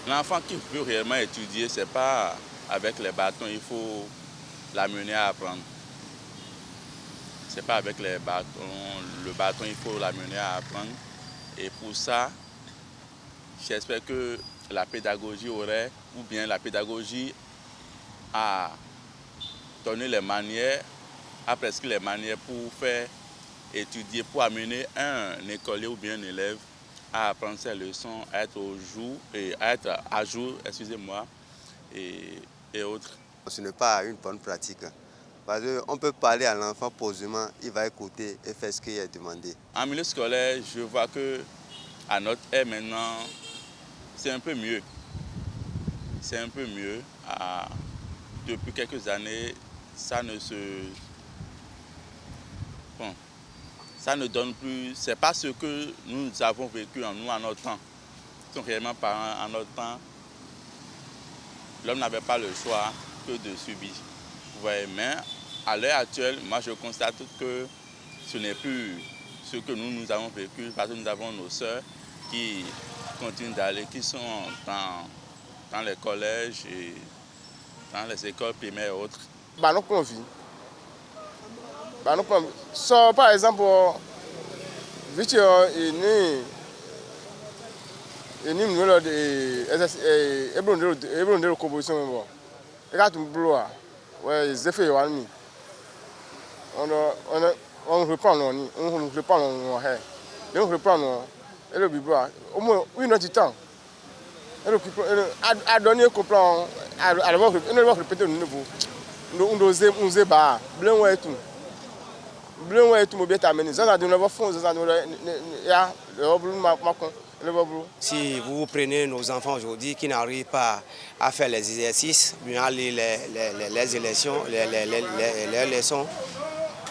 L'enfant qui veut réellement étudier, ce n'est pas avec les bâtons, il faut l'amener à apprendre. Ce n'est pas avec les bâtons, le bâton, il faut l'amener à apprendre. Et pour ça, j'espère que la pédagogie aurait, ou bien la pédagogie a donné les manières, a prescrit les manières pour faire étudier, pour amener un écolier ou bien un élève à apprendre ses leçons, à être au jour, et à être à jour, excusez-moi, et autres. Ce n'est pas une bonne pratique. Parce qu'on peut parler à l'enfant posément, il va écouter et faire ce qu'il est demandé. En milieu scolaire, je vois que à notre ère maintenant, c'est un peu mieux. C'est un peu mieux. Depuis quelques années, ça ne se... Bon, ça ne donne plus... C'est pas ce que nous avons vécu en notre temps. Donc, réellement, en notre temps, l'homme n'avait pas le choix que de subir. Vous voyez, mais à l'heure actuelle, moi je constate que ce n'est plus ce que nous avons vécu, parce que nous avons nos sœurs qui continuent d'aller, qui sont dans les collèges et dans les écoles primaires et autres. Bah, nous pouvons vivre. Bah, nous pouvons... So, par exemple, vite, il y a une composition. Et quand tu me blois, ouais, c'est fait. On reprend, on reprend, et le biberon, au moins 1 heure du temps. À donner un comprend, à l'avant répéter le niveau. Nous débat, blanc et tout. Blanc et tout, mais bien amené. Ça, on va fond, ça, si vous prenez nos enfants aujourd'hui qui n'arrivent pas à faire les exercices, bien les leçons,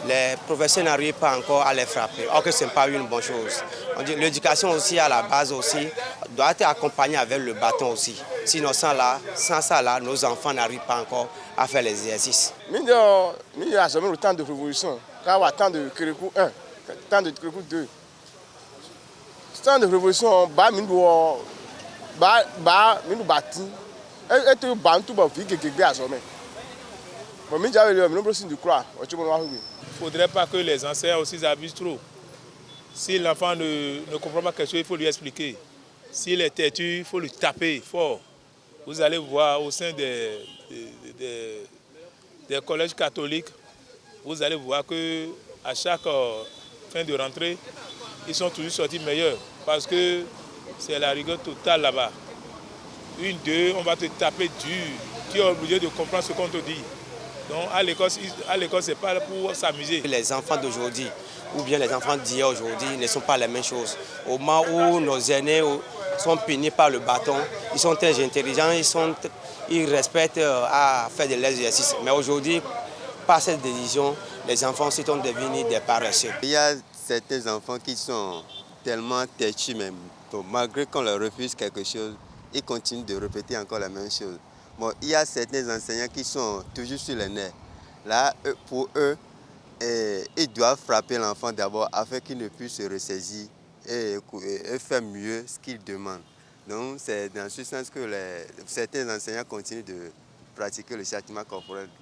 les professeurs n'arrivent pas encore à les frapper. Or que ce n'est pas une bonne chose. L'éducation aussi à la base aussi doit être accompagnée avec le bâton aussi. Sinon sans ça là, nos enfants n'arrivent pas encore à faire les exercices. Il y a jamais le temps de révolution. Quand on a temps de Kérékou 1, temps de Kérékou 2. Ce temps de révolution, Il ne faudrait pas que les enseignants aussi abusent trop. Si l'enfant ne comprend pas quelque chose, il faut lui expliquer. S'il est têtu, il faut lui taper fort. Vous allez voir au sein des collèges catholiques, vous allez voir qu'à chaque fin de rentrée, ils sont toujours sortis meilleurs parce que c'est la rigueur totale là-bas. 1, 2, on va te taper dur. Tu es obligé de comprendre ce qu'on te dit. Donc à l'école, ce n'est pas pour s'amuser. Les enfants d'aujourd'hui ou bien les enfants d'hier aujourd'hui ne sont pas les mêmes choses. Au moment où nos aînés sont punis par le bâton, ils sont très intelligents, ils respectent à faire de l'exercice. Mais aujourd'hui, par cette décision, les enfants sont devenus des paresseux. Il y a certains enfants qui sont tellement têtus même. Donc, malgré qu'on leur refuse quelque chose, ils continuent de répéter encore la même chose. Bon, il y a certains enseignants qui sont toujours sur les nerfs. Là, pour eux, ils doivent frapper l'enfant d'abord afin qu'il ne puisse se ressaisir et faire mieux ce qu'il demande. Donc, c'est dans ce sens que certains enseignants continuent de pratiquer le châtiment corporel.